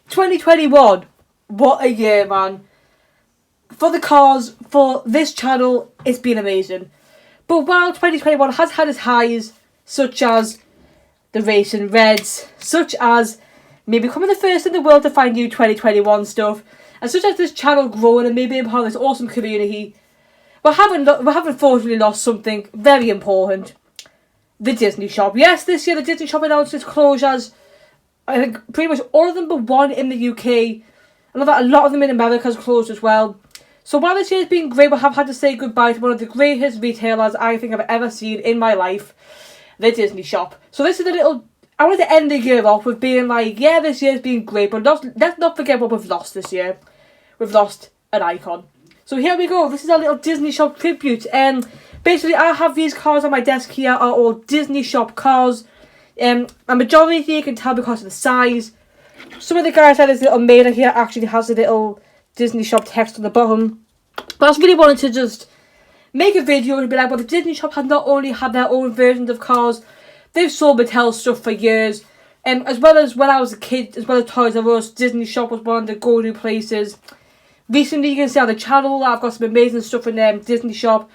2021. What a year, man. For the cars, for this channel, it's been amazing. But while 2021 has had its highs, such as the racing reds, such as me becoming the first in the world to find new 2021 stuff, and such as this channel growing and me being part of this awesome community, we haven't unfortunately lost something very important. The Disney shop. Yes, this year the Disney shop announced its closures. I think pretty much all of them but one in the UK. I know that a lot of them in America has closed as well. So while this year has been great, we have had to say goodbye to one of the greatest retailers I think I've ever seen in my life. The Disney shop. So this is a little... I wanted to end the year off with being like, yeah, this year's been great, but let's not forget what we've lost this year. We've lost an icon. So here we go. This is our little Disney shop tribute. Basically, I have these cars on my desk here are all Disney shop cars. A majority here you can tell because of the size. Some of the guys had this little mailer here actually has a little Disney shop text on the bottom. But I just really wanted to just make a video and be like, well, the Disney shop has not only had their own versions of cars, they've sold Mattel stuff for years. As well as when I was a kid, as well as Toys R Us, Disney shop was one of the go-to places. Recently, you can see on the channel I've got some amazing stuff in Disney shop.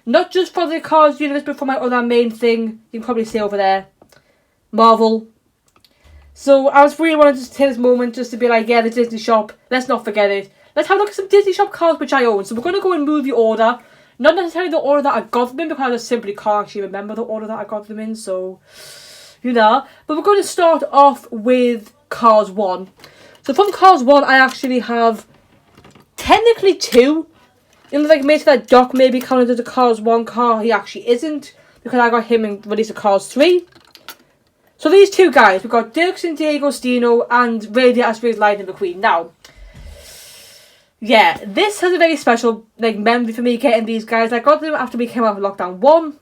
Not just for the cars universe, but for my other main thing. You can probably see over there. Marvel. So I was really wanting to take this moment just to be like, yeah, the Disney shop, let's not forget it. Let's have a look at some Disney shop cars which I own. So we're going to go in movie order. Not necessarily the order that I got them in, because I just simply can't actually remember the order that I got them in. So, you know. But we're going to start off with Cars 1. So from Cars 1, I actually have technically 2. You know, like maybe that Doc maybe counted as a Cars 1 car. He actually isn't, because I got him and released a Cars 3. So these two guys, we've got Dirksen, Diego Stino, and Radiator Springs Lightning McQueen. Now, yeah, this has a very special memory for me getting these guys. I got them after we came out of Lockdown 1.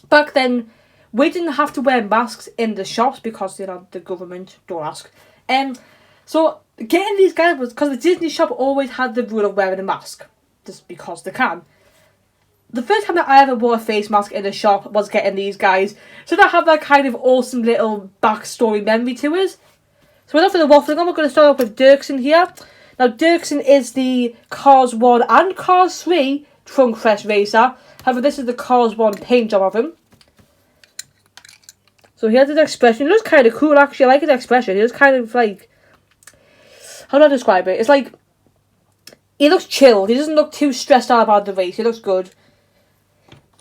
Back then, we didn't have to wear masks in the shops because, you know, the government, don't ask. So getting these guys was because the Disney shop always had the rule of wearing a mask. Just because they can. The first time that I ever wore a face mask in a shop was getting these guys. So they have that kind of awesome little backstory memory to us. So enough for the waffling on, we're going to start off with Dirksen here. Now Dirksen is the Cars 1 and Cars 3 trunk fresh racer. However, this is the Cars 1 paint job of him. So he has his expression. It looks kind of cool actually. I like his expression. He looks kind of like... How do I describe it? It's like... He looks chill. He doesn't look too stressed out about the race. He looks good.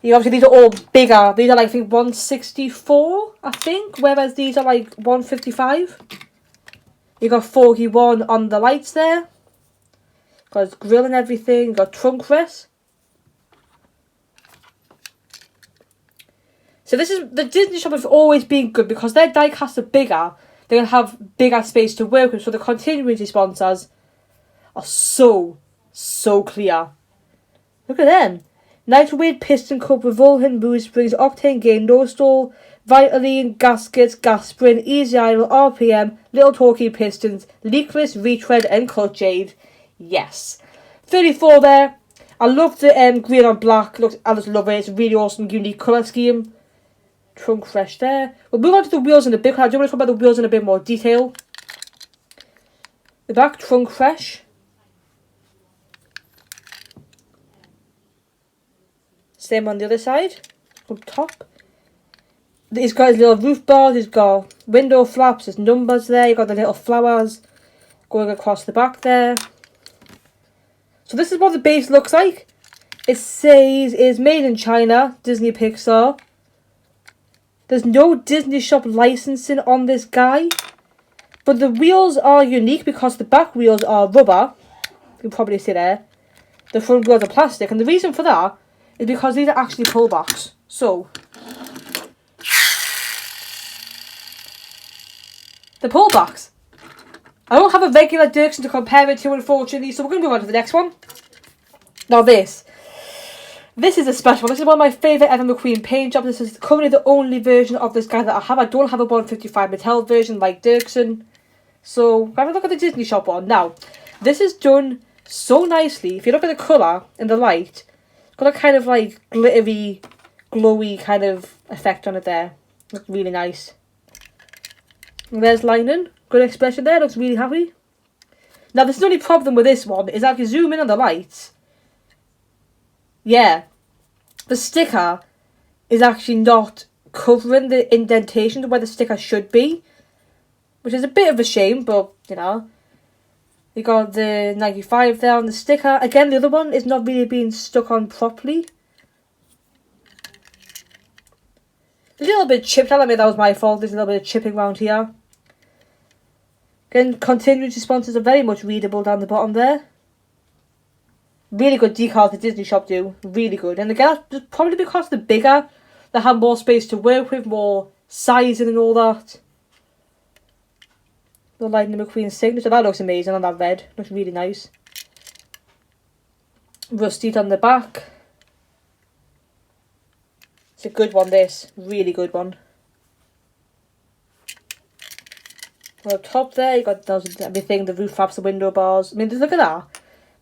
Obviously, these are all bigger. These are like, I think, 164, I think. Whereas these are like 155. You got 41 on the lights there. Got his grill and everything. Got trunk rest. So this is... The Disney shop has always been good because their die casts are bigger. They're going to have bigger space to work with. So the continuity sponsors are so clear. Look at them. Nitro-Wade, Piston Cup, Revolving, Mood Springs, Octane Gain, No Stall, Vitaline, Gaskets, Gas Spring, Easy Idle, RPM, Little Torquey Pistons, Leakless, Retread and Clutch Aid. Yes. 34 there. I love the green on black. Looks, I just love it. It's a really awesome, unique colour scheme. Trunk fresh there. We'll move on to the wheels in a bit. I do want to talk about the wheels in a bit more detail. The back, trunk fresh. Same on the other side, up top. He's got his little roof bars, he's got window flaps, there's numbers there, you've got the little flowers going across the back there. So this is what the base looks like. It says it's made in China, Disney Pixar. There's no Disney shop licensing on this guy. But the wheels are unique because the back wheels are rubber. You can probably see there. The front wheels are plastic, and the reason for that is because these are actually pullbacks. So, the pullbacks. I don't have a regular Dirksen to compare it to, unfortunately, so we're going to move on to the next one. Now this is a special one. This is one of my favourite ever McQueen paint jobs. This is currently the only version of this guy that I have. I don't have a 155 Mattel version like Dirksen. So, have a look at the Disney shop one. Now, this is done so nicely. If you look at the colour in the light, it's got a kind of like glittery, glowy kind of effect on it there. Looks really nice. And there's Lightning. Good expression there. Looks really happy. Now, the only problem with this one is that if you zoom in on the lights, yeah, the sticker is actually not covering the indentation where the sticker should be, which is a bit of a shame, but, you know. You got the 95 there on the sticker. Again, the other one is not really being stuck on properly. A little bit chipped. I admit that was my fault. There's a little bit of chipping around here. Again, continuity sponsors are very much readable down the bottom there. Really good decals the Disney shop do. Really good. And again, that's probably because they're bigger. They have more space to work with, more sizing and all that. The Lightning McQueen signature. That looks amazing on that red. Looks really nice. Rusted on the back. It's a good one, this. Really good one. On top there, you got everything, the roof flaps, the window bars. I mean, look at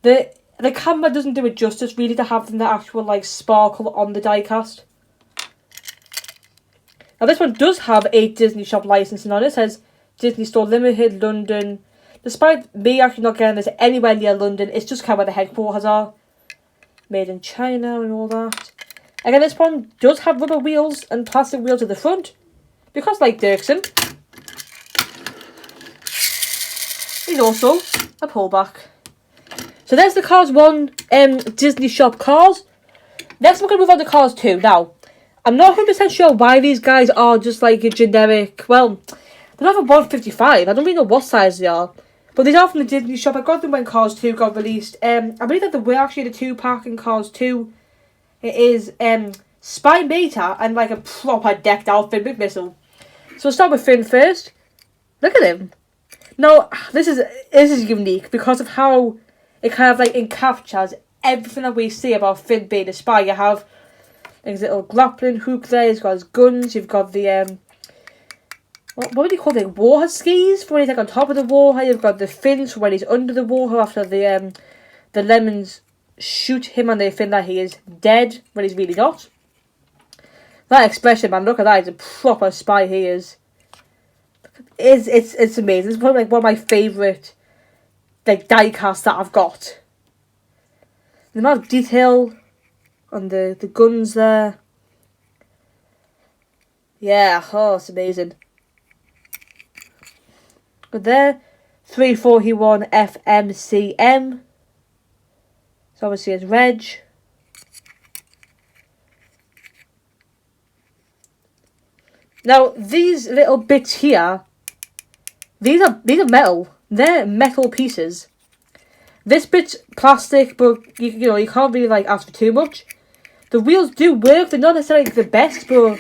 that. The camera doesn't do it justice, really, to have the actual, like, sparkle on the die-cast. Now, this one does have a Disney shop licensing on it. It says Disney Store Limited, London. Despite me actually not getting this anywhere near London, it's just kind of where the headquarters are. Made in China and all that. Again, this one does have rubber wheels and plastic wheels at the front. Because, like Dirksen, he's also a pullback. So there's the Cars 1 Disney shop cars. Next we're going to move on to Cars 2. Now, I'm not 100% sure why these guys are just like a generic, well, they're not a 155. I don't really know what size they are. But these are from the Disney shop. I got them when Cars 2 got released. I believe that they were actually the 2-pack in Cars 2. It is Spy Meta and like a proper decked out Finn McMissile. So we'll start with Finn first. Look at him. Now, this is unique because of how it kind of like encaptures everything that we see about Finn being a spy. You have his little grappling hook there, he's got his guns, you've got the what would you call it? Warhead skis for when he's like on top of the warhead. You've got the fins for when he's under the warhead after the lemons shoot him and they think that he is dead when he's really not. That expression, man, look at that, he's a proper spy he is. It's amazing. It's probably like one of my favourite like die casts that I've got. The amount of detail on the guns there. Yeah, oh, it's amazing. But there, 341 FMCM. So obviously it's reg. Now these little bits here, these are metal. They're metal pieces. This bit's plastic, but you know you can't really like ask for too much. The wheels do work. They're not necessarily the best, but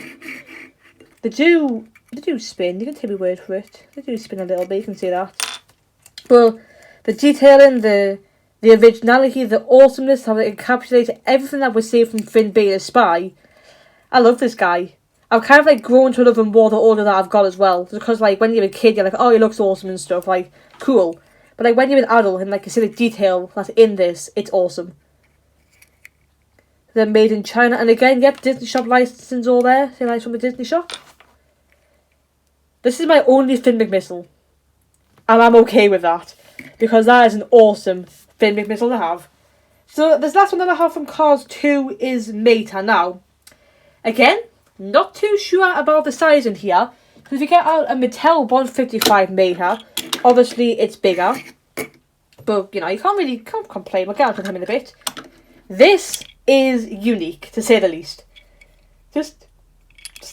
they do spin. You can take my word for it. They do spin a little bit. You can see that. But the detailing, the originality, the awesomeness, how it encapsulates everything that we see from Finn being a spy. I love this guy. I've kind of like grown to love him more the older that I've got as well. Because like when you're a kid, you're like, oh, he looks awesome and stuff, like cool. But like when you're an adult and like you see the detail that's in this, it's awesome. They're made in China, and again, yep, Disney shop licensing's all there. See, nice from the Disney shop. This is my only Finn McMissile, and I'm okay with that because that is an awesome Finn McMissile to have. So this last one that I have from Cars 2 is Meta. Now, again, not too sure about the size in here. Because if you get out a Mattel 155 Meta, obviously it's bigger. But, you know, you can't complain. We'll get onto him in a bit. This is unique, to say the least. Just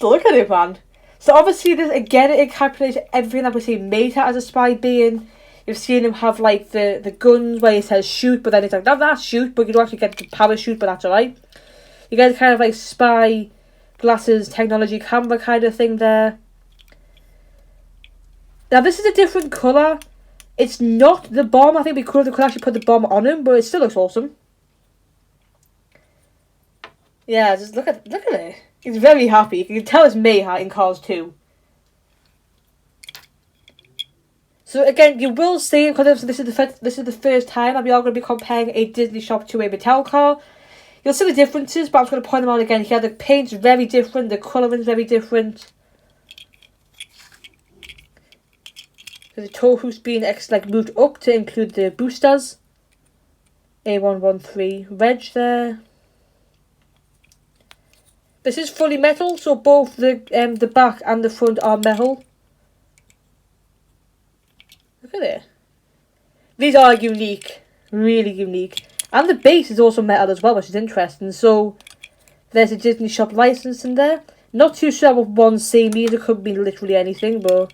look at it, man. So obviously, this again, it encapsulates everything that we see Meta as a spy being. You've seen him have, like, the guns where he says shoot, but then it's like, not that shoot, but you don't actually get the power shoot, but that's alright. You get kind of, like, spy glasses, technology, camera kind of thing there. Now, this is a different colour. It's not the bomb. I think it'd be cool if they could actually put the bomb on him, but it still looks awesome. Yeah, just look at it. He's very happy. You can tell it's Mayha in Cars 2. So again, you will see, because this is the first time that we are going to be comparing a Disney shop to a Mattel car. You'll see the differences, but I'm just going to point them out again here. The paint's very different, the colouring's very different. The Tohu's been moved up to include the boosters. A113 reg there. This is fully metal, so both the back and the front are metal. Look at it. These are unique, really unique. And the base is also metal as well, which is interesting. So there's a Disney Shop license in there. Not too sure what one same means. It could be literally anything, but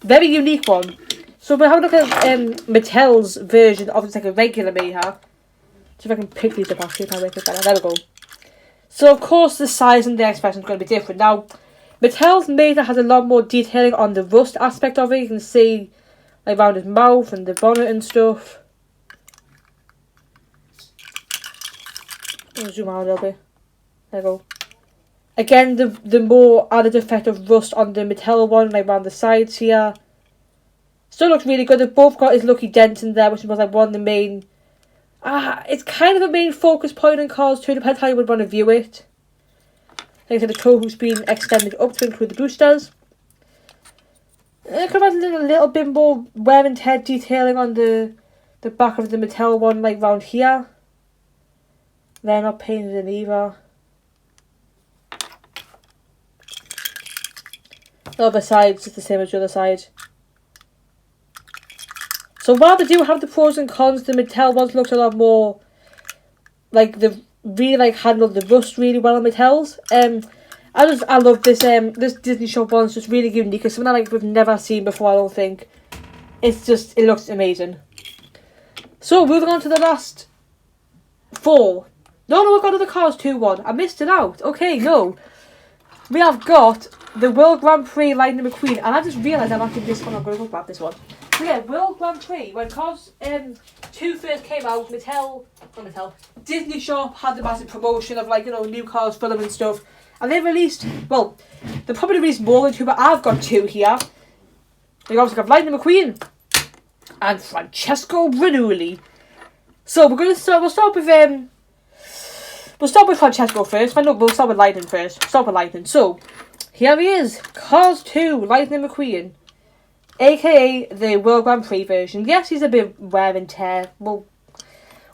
very unique one. So we'll have a look at Mattel's version of it's like a regular Mayha. See if I can pick these up actually. If I make it better. There we go. So of course the size and the expression is going to be different. Now, Mattel's Mayha has a lot more detailing on the rust aspect of it. You can see like around his mouth and the bonnet and stuff. I'll zoom out a little bit. There we go. Again, the more added effect of rust on the Mattel one, like around the sides here. Still looks really good. They've both got his lucky dent in there, which was like one of the main... it's kind of a main focus point in Cars 2, depends how you would want to view it. Like I said, the Tohu's been extended up to include the boosters. I could have had a little bit more wear and tear detailing on the back of the Mattel one, like round here. They're not painted in either. The other side's just the same as the other side. So while they do have the pros and cons, the Mattel ones looked a lot more like they really handled the rust really well on Mattel's. I love this this Disney Shop one's just really unique. It's something we've never seen before, I don't think. It looks amazing. So moving on to the last 4. No, we've got another Cars 2 one. I missed it out. Okay, no. We have got the World Grand Prix Lightning McQueen, and I just realised I'm actually this one. I'm going to grab this one. So yeah, World Grand Prix, when Cars 2 first came out, Disney Shop had the massive promotion of new cars, film and stuff. And they released, well, they probably released more than 2, but I've got 2 here. They obviously got Lightning McQueen and Francesco Branuilli. So we'll start with Francesco first. We'll start with Lightning first. Start with Lightning. So here he is, Cars 2 Lightning McQueen, aka the World Grand Prix version. Yes, he's a bit wear and tear. We'll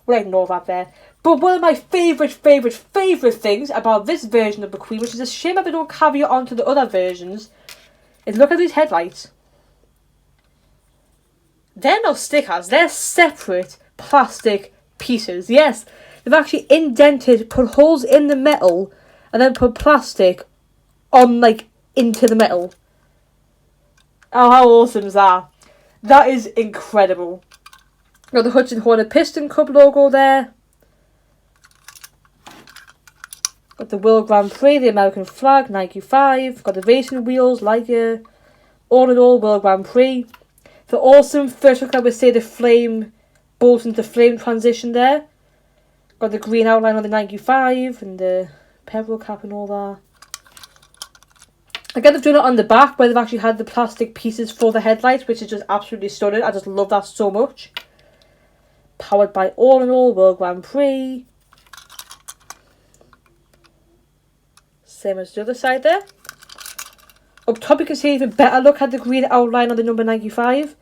ignore that there. But one of my favourite things about this version of McQueen, which is a shame that they don't carry it on to the other versions, is look at these headlights. They're not stickers, they're separate plastic pieces. Yes, they've actually indented, put holes in the metal, and then put plastic on, into the metal. Oh, how awesome is that? That is incredible. Got the Hudson Hornet Piston Cup logo there. Got the World Grand Prix, the American flag, Nike 5. Got the racing wheels, Leica. All in all, World Grand Prix. The awesome, first look I would say the flame, bolt into flame transition there. Got the green outline on the Nike 5 and the pebble cap and all that. Again, they've done it on the back where they've actually had the plastic pieces for the headlights, which is just absolutely stunning. I just love that so much. Powered by All in All World Grand Prix. Same as the other side there. Up top you can see even better look at the green outline on the number 95.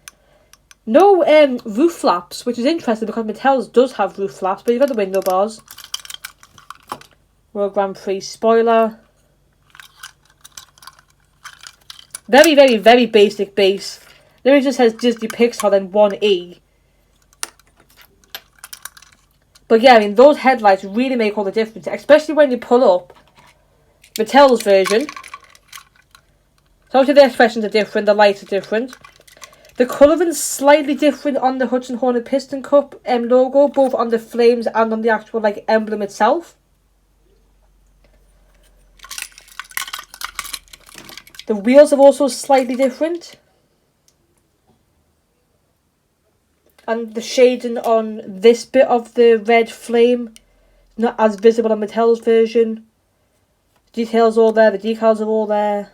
No roof flaps, which is interesting because Mattel's does have roof flaps, but you've got the window bars. World Grand Prix spoiler. Very, very, very basic base. There it just says Disney Pixar then 1E. But yeah, I mean, those headlights really make all the difference, especially when you pull up Mattel's version. So obviously the expressions are different, the lights are different. The colouring's slightly different on the Hudson Hornet Piston Cup logo, both on the flames and on the actual emblem itself. The wheels are also slightly different. And the shading on this bit of the red flame is not as visible on Mattel's version. Details all there, the decals are all there.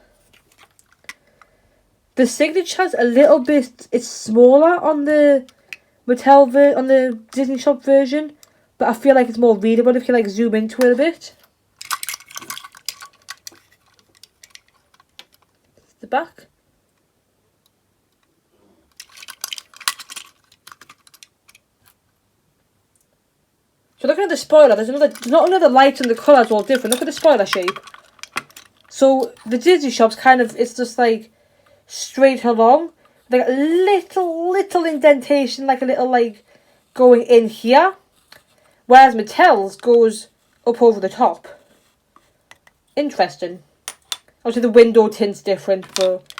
The signature's a little bit, it's smaller on the on the Disney Shop version, but I feel like it's more readable if you zoom into it a bit. The back. So looking at the spoiler, there's not only the lights and the colours all different. Look at the spoiler shape. So the Disney shop's kind of, it's just like straight along. Like a little indentation, like a little like going in here. Whereas Mattel's goes up over the top. Interesting. Obviously the window tint's different, but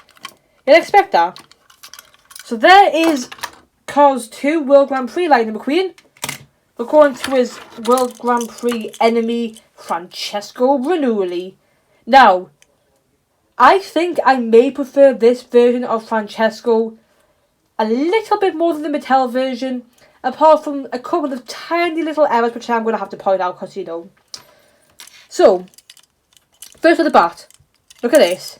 you'd expect that. So there is Cars 2 World Grand Prix Lightning McQueen. We're going to his World Grand Prix enemy, Francesco Branuilly. Now, I think I may prefer this version of Francesco a little bit more than the Mattel version, apart from a couple of tiny little errors which I'm going to have to point out because, you know. So, first of the bat, look at this.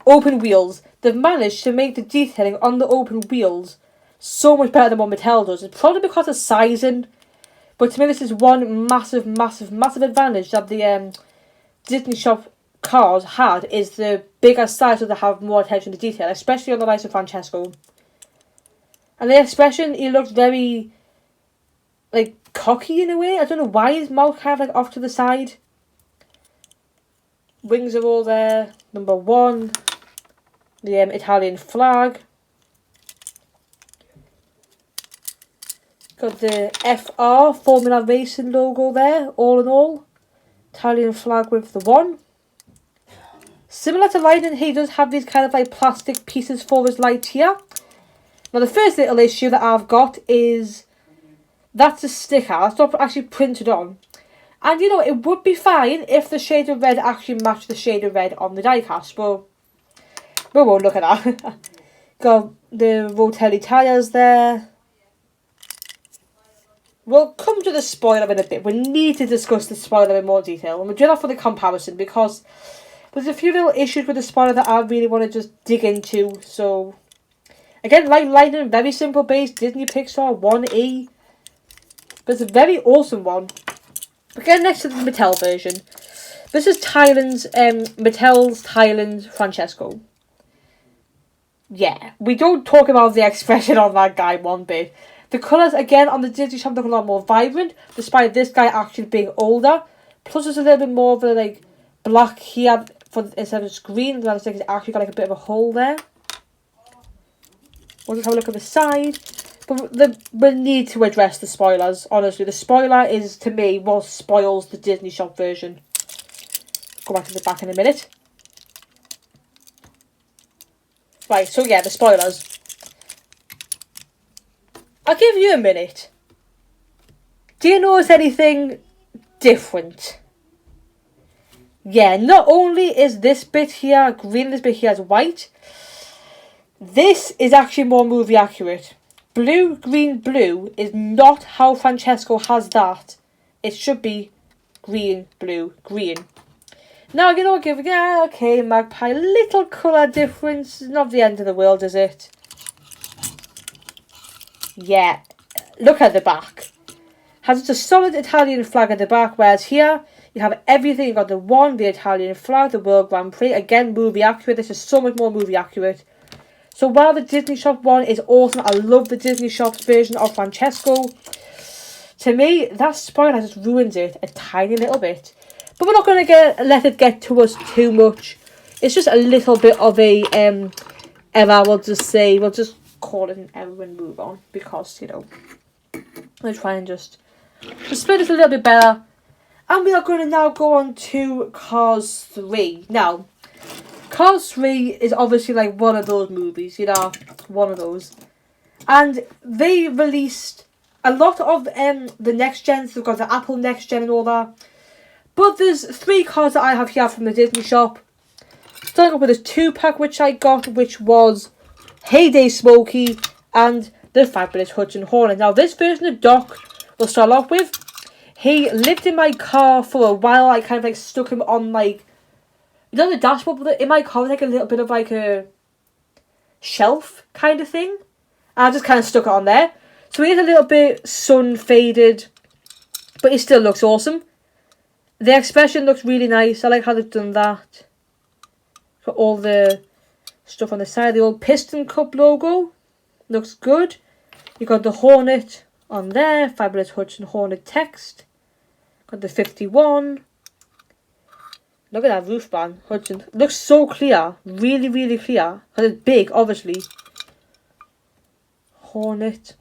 Open wheels. They've managed to make the detailing on the open wheels so much better than what Mattel does. It's probably because of sizing, but to me this is one massive advantage that the Disney shop cars had, is the bigger size, so they have more attention to detail, especially on the likes of Francesco. And the expression, he looks very like cocky in a way. I don't know why his mouth kind of like off to the side. Wings are all there. Number 1. The Italian flag. Got the FR, Formula Racing logo there, all in all. Italian flag with the 1. Similar to Lightning, he does have these kind of like plastic pieces for his light here. Now the first little issue that I've got is, that's a sticker, that's not actually printed on. And you know, it would be fine if the shade of red actually matched the shade of red on the diecast, but we won't look at that. Got the Rotelli tyres there. We'll come to the spoiler in a bit. We need to discuss the spoiler in more detail. And we'll do that for the comparison because there's a few little issues with the spoiler that I really want to just dig into. So, again, like Lightning, very simple base, Disney Pixar 1E. But it's a very awesome one. Again, next to the Mattel version. This is Mattel's Thailand Francesco. Yeah, we don't talk about the expression on that guy one bit. The colours, again, on the Disney shop look a lot more vibrant, despite this guy actually being older. Plus, there's a little bit more of a, like, black here instead of just green. It's actually got, like, a bit of a hole there. We'll just have a look at the side. But we need to address the spoilers, honestly. The spoiler is, to me, what spoils the Disney shop version. Go back to the back in a minute. Right, so yeah, the spoilers. I'll give you a minute. Do you notice anything different? Yeah, not only is this bit here green, this bit here is white. This is actually more movie accurate. Blue, green, blue is not how Francesco has that. It should be green, blue, green. Now, you know, okay, Magpie, little colour difference. Not the end of the world, is it? Yeah, look at the back. Has just a solid Italian flag at the back, whereas here you have everything. You've got the 1, the Italian flag, the World Grand Prix. Again, movie accurate. This is so much more movie accurate. So while the Disney Shop one is awesome, I love the Disney Shop's version of Francesco. To me, that spoiler just ruins it a tiny little bit. But we're not going to let it get to us too much. It's just a little bit of a error, we'll just call it an error and move on. Because, you know, I'm trying just to split it a little bit better. And we are going to now go on to Cars 3. Now, Cars 3 is obviously like one of those movies, you know, one of those. And they released a lot of the next gens. They've got the Apple next gen and all that. But there's 3 cars that I have here from the Disney shop. Starting off with this 2-pack which I got, which was Heyday Smokey and the Fabulous Hudson Hornet. Now this version of Doc we'll start off with. He lived in my car for a while. I kind of like stuck him on like, you know, the dashboard, but in my car was like a little bit of like a shelf kind of thing. And I just kind of stuck it on there. So he is a little bit sun faded, but he still looks awesome. The expression looks really nice. I like how they've done that. Got all the stuff on the side. The old Piston Cup logo looks good. You got the Hornet on there. Fabulous Hudson Hornet text. Got the 51. Look at that roof band. Hudson. Looks so clear. Really, really clear. Because it's big, obviously. Hornet.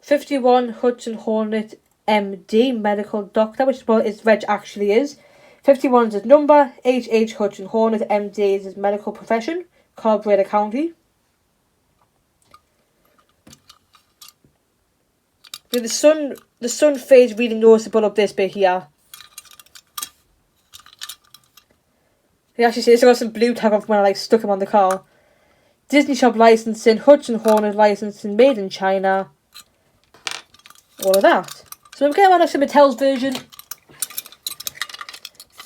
51 Hudson Hornet MD, medical doctor, which is what his reg actually is. 51 is his number. HH Hudson Hornet MD is his medical profession. Carburetor County. The sun fades really noticeable up this bit here. You actually see it's got some blue tag on from when I stuck him on the car. Disney shop licensing, Hudson Hornet licensing, made in China. All of that. So we're getting on Mattel's version.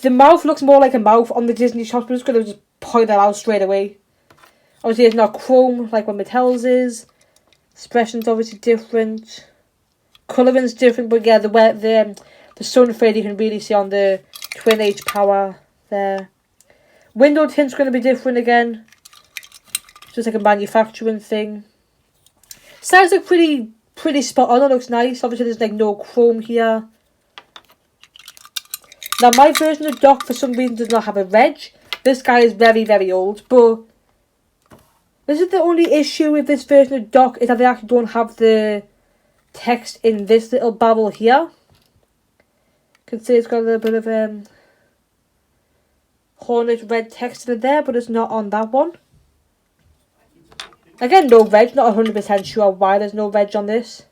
The mouth looks more like a mouth on the Disney shop, but I'm just going to point that out straight away. Obviously it's not chrome like what Mattel's is. Expression's obviously different. Colouring's different, but yeah, the sun fade you can really see on the Twin H power there. Window tint's going to be different again. Just like a manufacturing thing. Sides look pretty spot on. It looks nice. Obviously there's like no chrome here. Now my version of Doc for some reason does not have a reg. This guy is very, very old, but this is the only issue with this version of Doc is that they actually don't have the text in this little barrel here. You can see it's got a little bit of Hornet red text in there, but it's not on that one. Again, no reg, not 100% sure why there's no reg on this.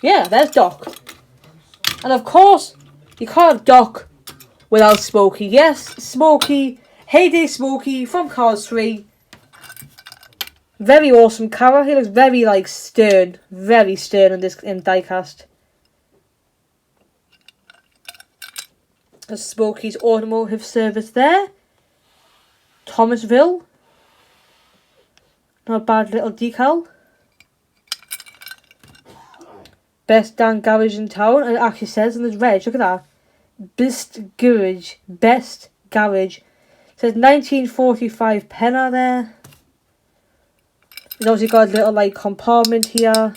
Yeah, there's Doc. And of course, you can't have Doc without Smokey. Yes, Smokey, Heyday Smokey from Cars 3. Very awesome character. He looks very stern, very stern in diecast. There's Smokey's automotive service there. Thomasville. Not a bad little decal. Best damn garage in town. And it actually says in the reg, look at that. Best garage. Best garage. It says 1945 penna there. He's obviously got a little compartment here.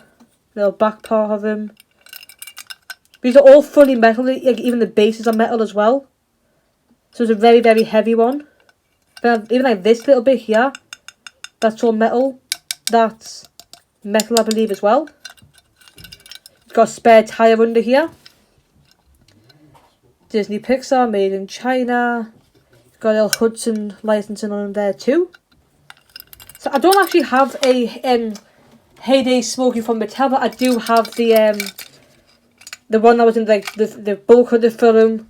Little back part of him. These are all fully metal. Even the bases are metal as well. So it's a very, very heavy one. But even this little bit here. That's all metal. That's metal, I believe, as well. It's got a spare tyre under here. Disney Pixar, made in China. It's got a little Hudson licensing on there too. So I don't actually have a Heyday Smokey from Mattel, but I do have the one that was in the bulk of the film.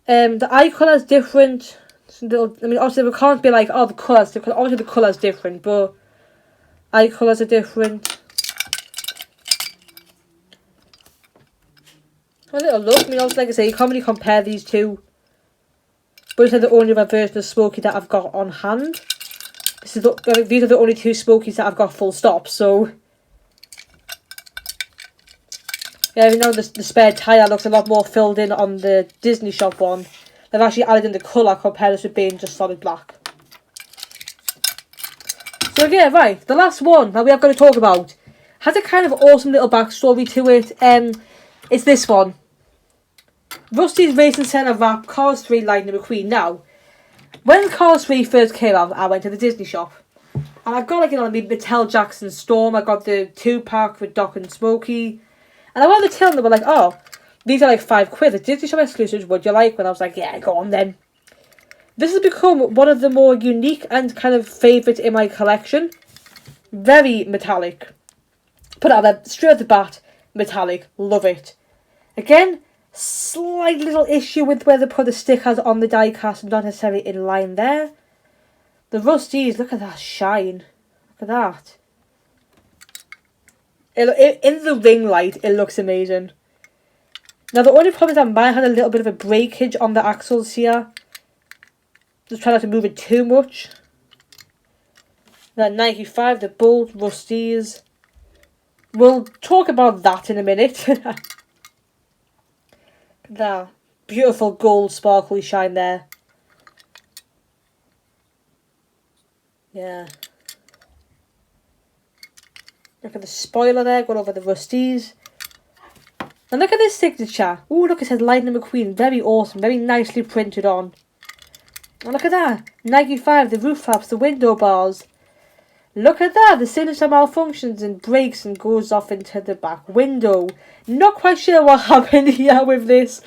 The eye colour is different. Obviously we can't be like, oh, the colours, because obviously the colour's different, but eye colours are different. A little look. Also, like I say, you can't really compare these two. But these are the only other version of Smokey that I've got on hand. These are the only two Smokies that I've got full stop, so... Yeah, the spare tyre looks a lot more filled in on the Disney shop one. They've actually added in the colour compared to being just solid black. So yeah, right, the last one that we have got to talk about has a kind of awesome little backstory to it. It's this one. Rusty's Racing Centre Wrap Cars 3 Lightning McQueen. Now, when Cars 3 first came out, I went to the Disney shop. And I got the Mattel Jackson Storm. I got the 2-pack with Doc and Smokey. And I went to tell them, they were like, oh, these are £5. The Disney shop exclusives, would you like? And I was like, yeah, go on then. This has become one of the more unique and kind of favourites in my collection. Very metallic. Put it out there, straight off the bat, metallic. Love it. Again, slight little issue with where they put the stickers on the die-cast, not necessarily in line there. The Rusties, look at that shine. Look at that. In the ring light, it looks amazing. Now, the only problem is that mine had a little bit of a breakage on the axles here. Just try not to move it too much. That 95, the Bolt Rusties. We'll talk about that in a minute. That beautiful gold sparkly shine there. Yeah. Look at the spoiler there, going over the rusties. And look at this signature. Ooh, look, it says Lightning McQueen. Very awesome, very nicely printed on. And look at that. 95, the roof flaps, the window bars. Look at that. The signature malfunctions and breaks and goes off into the back window. Not quite sure what happened here with this.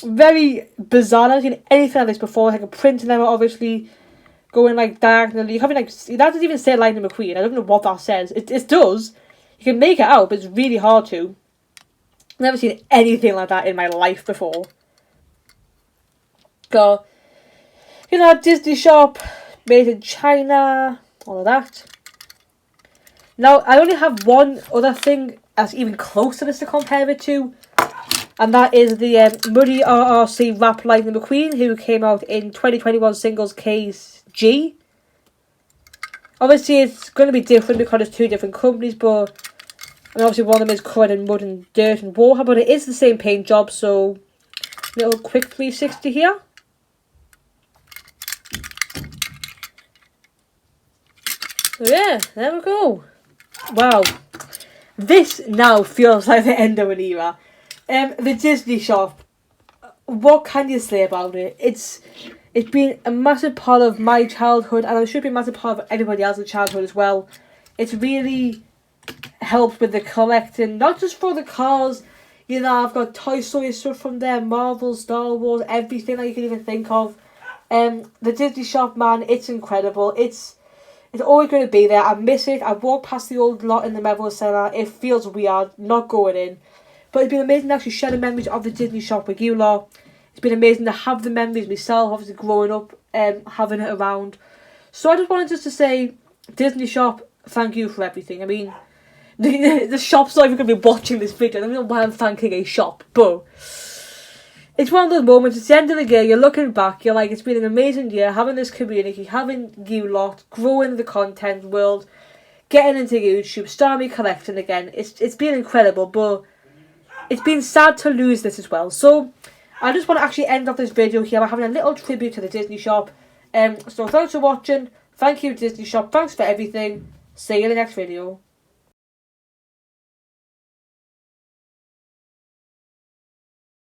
Very bizarre. I've never seen anything like this before. Like a printing error, obviously. Going like diagonally. You haven't like. That doesn't even say Lightning McQueen. I don't know what that says. It does. You can make it out, but it's really hard to. Never seen anything like that in my life before. Got, you know, Disney shop, made in China, all of that. Now, I only have one other thing that's even close to this to compare it to. And that is the Muddy RRC Wrap Lightning McQueen, who came out in 2021 singles case G. Obviously, it's going to be different because it's two different companies, but and obviously one of them is covered in mud and dirt and water, but it is the same paint job, so little quick 360 here. So yeah, there we go. Wow. This now feels like the end of an era. The Disney shop, what can you say about it? It's been a massive part of my childhood, and it should be a massive part of everybody else's childhood as well. It's really helped with the collecting, not just for the cars. You know, I've got Toy Story stuff from there, Marvel, Star Wars, everything that you can even think of. The Disney shop, man, it's incredible. It's always going to be there. I miss it. I walk past the old lot in the Melville Centre. It feels weird not going in. But it's been amazing to actually share the memories of the Disney shop with you lot. It's been amazing to have the memories myself, obviously growing up, having it around. So I just wanted just to say, Disney shop, thank you for everything. I mean, the shop's not even going to be watching this video. I don't know why I'm thanking a shop, but it's one of those moments. It's the end of the year. You're looking back. You're like, it's been an amazing year. Having this community, having you lot, growing the content world, getting into YouTube, starting collecting again. It's been incredible, but it's been sad to lose this as well. So I just want to actually end off this video here by having a little tribute to the Disney shop. So thanks for watching. Thank you, Disney shop. Thanks for everything. See you in the next video.